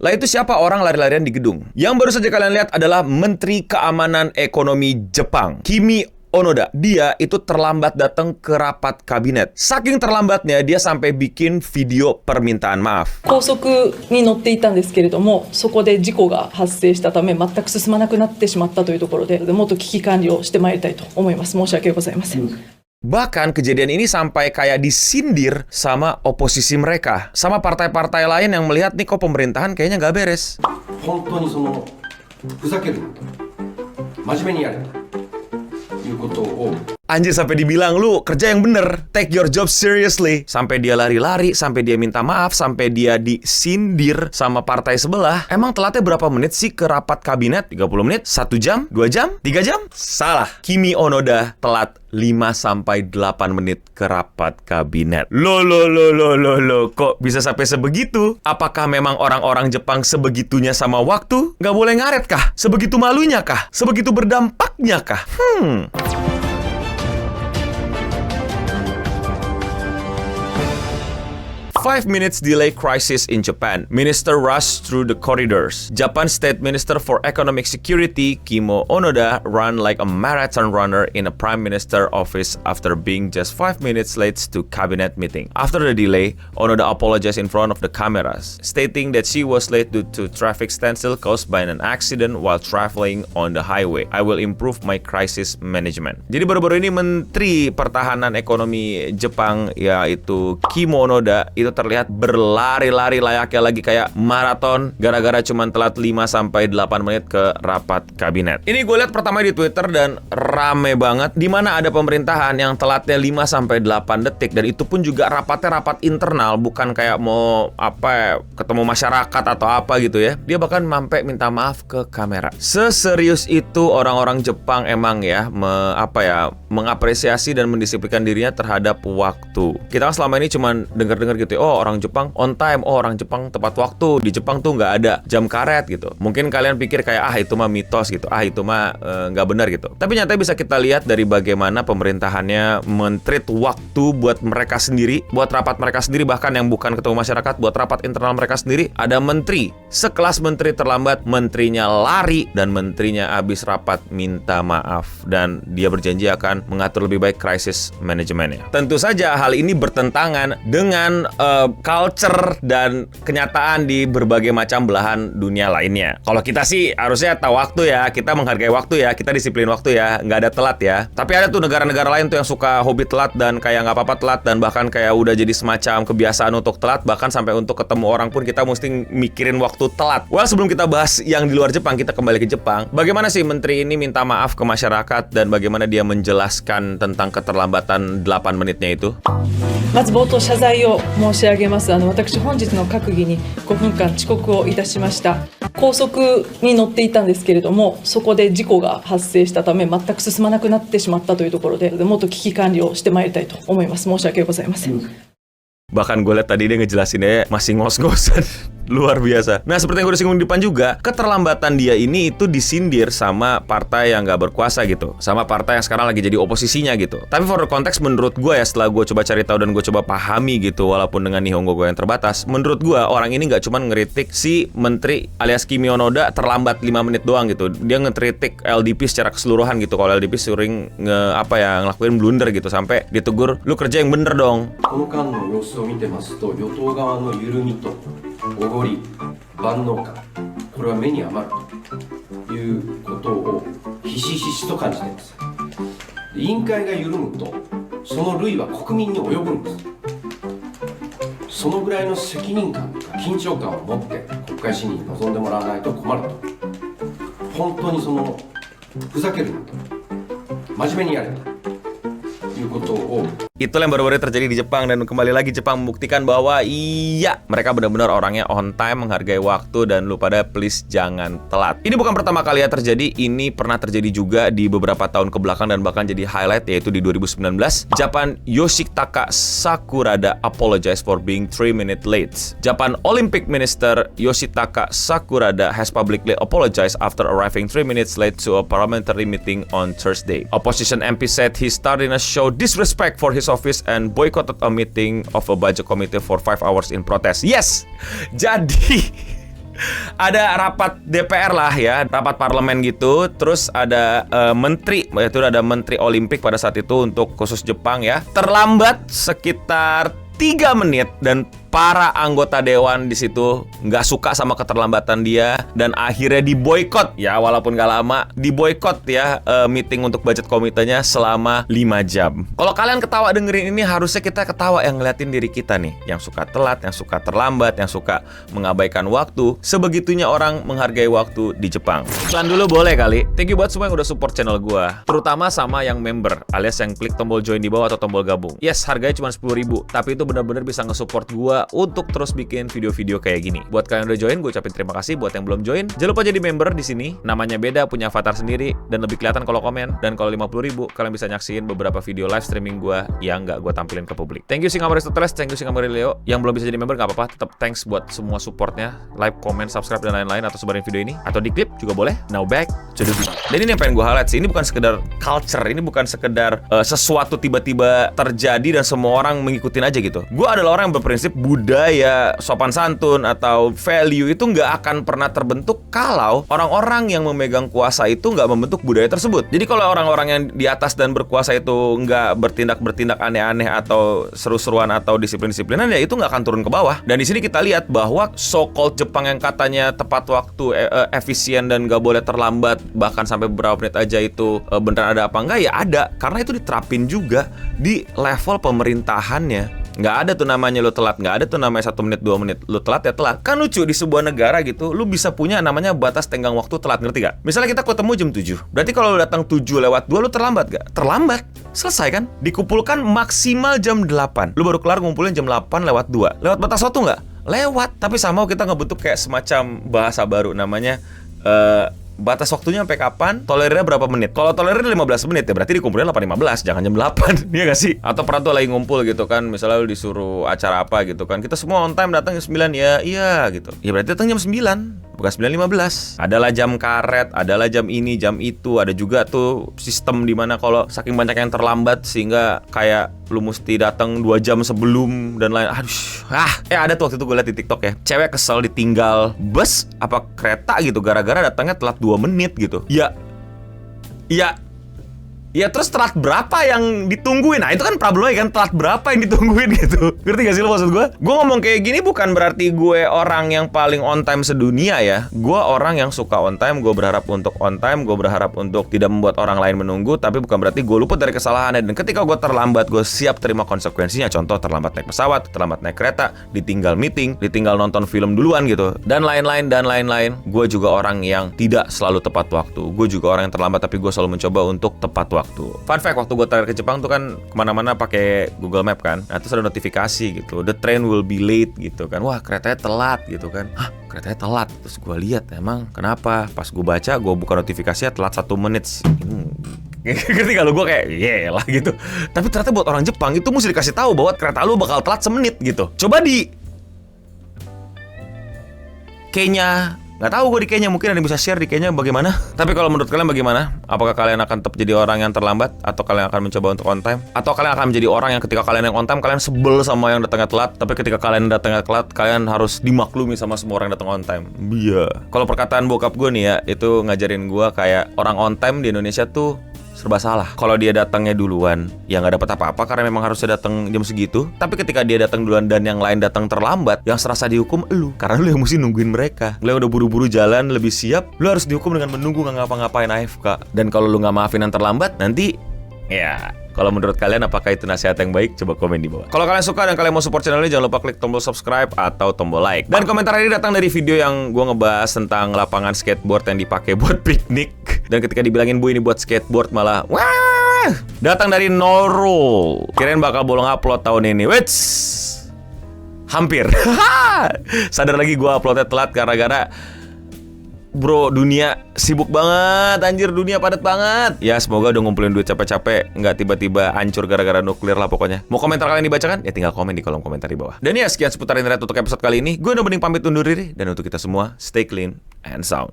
Lah itu siapa orang lari-larian di gedung? Yang baru saja kalian lihat adalah Menteri Keamanan Ekonomi Jepang, Kimi Onoda. Dia itu terlambat datang ke rapat kabinet. Saking terlambatnya, dia sampai bikin video permintaan maaf. 高速に乗っていたんですけれども、そこで事故が発生したため全く進まなくなってしまったというところで、もっと危機管理をしてまいりたいと思います。申し訳ございません。Bahkan kejadian ini sampai kayak disindir sama oposisi mereka, sama partai-partai lain yang melihat nih kok pemerintahan kayaknya nggak beres. 本当にそのふざけるなと真面目にやれということを Anjir, sampai dibilang lu kerja yang bener, take your job seriously. Sampai dia lari-lari, sampai dia minta maaf, sampai dia disindir sama partai sebelah. Emang telatnya berapa menit sih ke rapat kabinet? 30 menit? 1 jam? 2 jam? 3 jam? Salah. Kimi Onoda telat 5-8 menit ke rapat kabinet. Loh, kok bisa sampai sebegitu? Apakah memang orang-orang Jepang sebegitunya sama waktu? Nggak boleh ngaret kah? Sebegitu malunya kah? Sebegitu berdampaknya kah? 5 minutes delay crisis in Japan. Minister rushed through the corridors. Japan State Minister for Economic Security, Kimi Onoda, ran like a marathon runner in a Prime Minister office after being just 5 minutes late to cabinet meeting. After the delay, Onoda apologized in front of the cameras, stating that she was late due to traffic standstill caused by an accident while traveling on the highway. I will improve my crisis management. Jadi baru-baru ini Menteri Pertahanan Ekonomi Jepang, yaitu Kimi Onoda, itu terlihat berlari-lari layaknya lagi kayak maraton gara-gara cuma telat 5-8 menit ke rapat kabinet. Ini gue lihat pertama di Twitter dan rame banget, di mana ada pemerintahan yang telatnya 5-8 detik, dan itu pun juga rapatnya rapat internal, bukan kayak mau ketemu masyarakat atau apa gitu ya. Dia bahkan sampai minta maaf ke kamera. Seserius itu orang-orang Jepang emang ya mengapresiasi dan mendisiplinkan dirinya terhadap waktu. Kita kan selama ini cuma dengar-dengar gitu ya, oh orang Jepang on time, oh orang Jepang tepat waktu, di Jepang tuh nggak ada jam karet gitu. Mungkin kalian pikir kayak itu mah mitos gitu, itu mah nggak benar gitu. Tapi nyatanya bisa kita lihat dari bagaimana pemerintahannya men-treat waktu buat mereka sendiri, buat rapat mereka sendiri, bahkan yang bukan ketemu masyarakat, buat rapat internal mereka sendiri. Ada menteri, sekelas menteri terlambat, menterinya lari, dan menterinya abis rapat minta maaf, dan dia berjanji akan mengatur lebih baik crisis manajemennya. Tentu saja hal ini bertentangan dengan culture dan kenyataan di berbagai macam belahan dunia lainnya. Kalau kita sih harusnya tahu waktu ya, kita menghargai waktu ya, kita disiplin waktu ya, nggak ada telat ya. Tapi ada tuh negara-negara lain tuh yang suka hobi telat dan kayak nggak apa-apa telat, dan bahkan kayak udah jadi semacam kebiasaan untuk telat, bahkan sampai untuk ketemu orang pun kita mesti mikirin waktu telat. Well, sebelum kita bahas yang di luar Jepang, kita kembali ke Jepang. Bagaimana sih menteri ini minta maaf ke masyarakat dan bagaimana dia menjelaskan tentang keterlambatan 8 menitnya itu? まず冒頭謝罪を申し上げます。私本日の閣議に5分間遅刻をいたしました。高速に乗っていたんですけれども、そこで事故が発生したため全く進まなくなってしまったというところで、もっと危機管理をしてまいりたいと思います。申し訳ございません。 Bahkan gue lihat tadi dia ngejelasinnya masih ngos-ngosan. Luar biasa. Nah, seperti yang gue udah singgung di depan juga, keterlambatan dia ini itu disindir sama partai yang gak berkuasa gitu, sama partai yang sekarang lagi jadi oposisinya gitu. Tapi for the context, menurut gue ya, setelah gue coba cari tahu dan gue coba pahami gitu, walaupun dengan nihongo gue yang terbatas, menurut gue orang ini gak cuma ngeritik si menteri alias Kimi Onoda terlambat 5 menit doang gitu. Dia ngeritik LDP secara keseluruhan gitu. Kalau LDP sering ngelakuin blunder gitu, sampai ditegur, lu kerja yang bener dong. この間の様子を見てますと、与党側の緩みとおごり、万能感、これは目に余るということをひしひしと感じています。委員会が緩むと、その類は国民に及ぶんです。そのぐらいの責任感とか緊張感を持って国会審議に臨んでもらわないと困ると。本当にそのふざけるなと、真面目にやれということを Itulah yang baru-baru terjadi di Jepang, dan kembali lagi Jepang membuktikan bahwa iya, mereka benar-benar orangnya on time, menghargai waktu, dan lu pada please jangan telat. Ini bukan pertama kali ya terjadi, ini pernah terjadi juga di beberapa tahun kebelakang dan bahkan jadi highlight, yaitu di 2019. Japan Yoshitaka Sakurada apologized for being 3 minutes late. Japan Olympic Minister Yoshitaka Sakurada has publicly apologized after arriving 3 minutes late to a parliamentary meeting on Thursday. Opposition MP said his tardiness showed disrespect for his office and boycotted a meeting of a budget committee for 5 hours in protest. Yes! Jadi ada rapat DPR lah ya, rapat parlemen gitu. Terus ada menteri, itu ada menteri Olimpik pada saat itu untuk khusus Jepang ya. Terlambat sekitar 3 menit dan para anggota dewan di situ nggak suka sama keterlambatan dia dan akhirnya diboikot ya, walaupun nggak lama diboikot ya meeting untuk budget komitenya selama 5 jam. Kalau kalian ketawa dengerin ini, harusnya kita ketawa yang ngeliatin diri kita nih, yang suka telat, yang suka terlambat, yang suka mengabaikan waktu. Sebegitunya orang menghargai waktu di Jepang. Iklan dulu boleh kali. Thank you buat semua yang udah support channel gua, terutama sama yang member alias yang klik tombol join di bawah atau tombol gabung. Yes, harganya cuma 10.000, tapi itu benar-benar bisa nge-support gua untuk terus bikin video-video kayak gini. Buat kalian yang udah join, gue ucapin terima kasih. Buat yang belum join, jangan lupa jadi member di sini. Namanya beda, punya avatar sendiri, dan lebih kelihatan kalau komen. Dan kalau 50.000, kalian bisa nyaksiin beberapa video live streaming gue yang nggak gue tampilin ke publik. Thank you Singamori Aristoteles, thank you Singamori Leo. Yang belum bisa jadi member nggak apa-apa, tetap thanks buat semua supportnya, like, comment, subscribe dan lain-lain, atau sebarin video ini atau di klip juga boleh. Now back to the video. Dan ini yang pengen gue highlight sih, ini bukan sekedar culture, ini bukan sekedar sesuatu tiba-tiba terjadi dan semua orang ngikutin aja gitu. Gue adalah orang yang berprinsip budaya, sopan santun, atau value itu nggak akan pernah terbentuk kalau orang-orang yang memegang kuasa itu nggak membentuk budaya tersebut. Jadi kalau orang-orang yang di atas dan berkuasa itu nggak bertindak aneh-aneh atau seru-seruan atau disiplin-disiplinan, ya itu nggak akan turun ke bawah. Dan di sini kita lihat bahwa so-called Jepang yang katanya tepat waktu, efisien dan nggak boleh terlambat, bahkan sampai beberapa menit aja itu beneran ada apa enggak, ya ada. Karena itu diterapin juga di level pemerintahannya. Nggak ada tuh namanya lu telat, nggak ada tuh namanya 1 menit 2 menit lu telat ya telat. Kan lucu, di sebuah negara gitu lu bisa punya namanya batas tenggang waktu telat, ngerti gak? Misalnya kita ketemu jam 7, berarti kalau lu datang 7:02 lu terlambat gak? Terlambat, selesai kan? Dikumpulkan maksimal jam 8, lu baru kelar ngumpulin jam 8:02. Lewat batas waktu nggak? Lewat. Tapi sama kita ngebentuk kayak semacam bahasa baru namanya batas waktunya sampai kapan, tolerirnya berapa menit. Kalau tolerirnya 15 menit ya berarti dikumpulin 8:15, jangan jam 8. Iya gak sih? Atau pernah tuh lagi ngumpul gitu kan, misalnya lu disuruh acara apa gitu kan, kita semua on time datang jam 9 ya, iya gitu. Ya berarti datang jam 9, bukan 9:15. Adalah jam karet, adalah jam ini, jam itu. Ada juga tuh sistem dimana kalau saking banyak yang terlambat sehingga kayak lu mesti datang 2 jam sebelum dan lain. Ada tuh waktu itu gue liat di TikTok ya, cewek kesel ditinggal bus apa kereta gitu gara-gara datangnya telat 2 menit gitu. Ya terus telat berapa yang ditungguin? Nah itu kan problemnya kan, telat berapa yang ditungguin gitu. Ngerti gak sih lo maksud gue? Gue ngomong kayak gini bukan berarti gue orang yang paling on time sedunia ya. Gue orang yang suka on time, gue berharap untuk on time, gue berharap untuk tidak membuat orang lain menunggu. Tapi bukan berarti gue luput dari kesalahannya. Dan ketika gue terlambat, gue siap terima konsekuensinya. Contoh terlambat naik pesawat, terlambat naik kereta, ditinggal meeting, ditinggal nonton film duluan gitu, dan lain-lain. Gue juga orang yang tidak selalu tepat waktu. Gue juga orang yang terlambat tapi gue selalu mencoba untuk tepat waktu. Fun fact, waktu gue terakhir ke Jepang tuh kan kemana-mana pakai Google Map kan. Nah terus ada notifikasi gitu, the train will be late gitu kan. Wah keretanya telat gitu kan. Hah keretanya telat. Terus gue lihat emang kenapa. Pas gue baca, gue buka notifikasinya telat 1 menit. Ngerti gak lu? Gue kayak lah gitu. Tapi ternyata buat orang Jepang itu mesti dikasih tahu bahwa kereta lu bakal telat semenit gitu. Coba di Kenya, nggak tahu gue di Kenya, mungkin ada yang bisa share di Kenya bagaimana. Tapi kalau menurut kalian bagaimana? Apakah kalian akan tetap jadi orang yang terlambat, atau kalian akan mencoba untuk on time? Atau kalian akan menjadi orang yang ketika kalian yang on time kalian sebel sama yang datangnya telat, tapi ketika kalian datangnya telat kalian harus dimaklumi sama semua orang yang datang on time? Iya. Kalau perkataan bokap gue nih ya, itu ngajarin gue kayak orang on time di Indonesia tuh serba salah. Kalau dia datangnya duluan, ya nggak dapat apa-apa karena memang harusnya datang jam segitu. Tapi ketika dia datang duluan dan yang lain datang terlambat, yang serasa dihukum elu, karena lu yang mesti nungguin mereka. Lu udah buru-buru jalan lebih siap, lu harus dihukum dengan menunggu nggak ngapa-ngapain AFK. Dan kalau lu nggak maafin yang terlambat, nanti ya. Kalau menurut kalian apakah itu nasihat yang baik? Coba komen di bawah. Kalau kalian suka dan kalian mau support channel ini, jangan lupa klik tombol subscribe atau tombol like. Dan komentar ini datang dari video yang gue ngebahas tentang lapangan skateboard yang dipakai buat piknik. Dan ketika dibilangin bu ini buat skateboard malah wah, datang dari Noro. Kirain bakal bolong upload tahun ini. Wits, hampir. Sadar lagi gue uploadnya telat gara-gara bro, dunia sibuk banget, anjir, dunia padat banget. Ya semoga udah ngumpulin duit capek-capek, nggak tiba-tiba hancur gara-gara nuklir lah pokoknya. Mau komentar kalian dibacakan? Ya tinggal komen di kolom komentar di bawah. Dan ya sekian seputar internet untuk episode kali ini. Gue udah mending pamit undur diri. Dan untuk kita semua, stay clean and sound.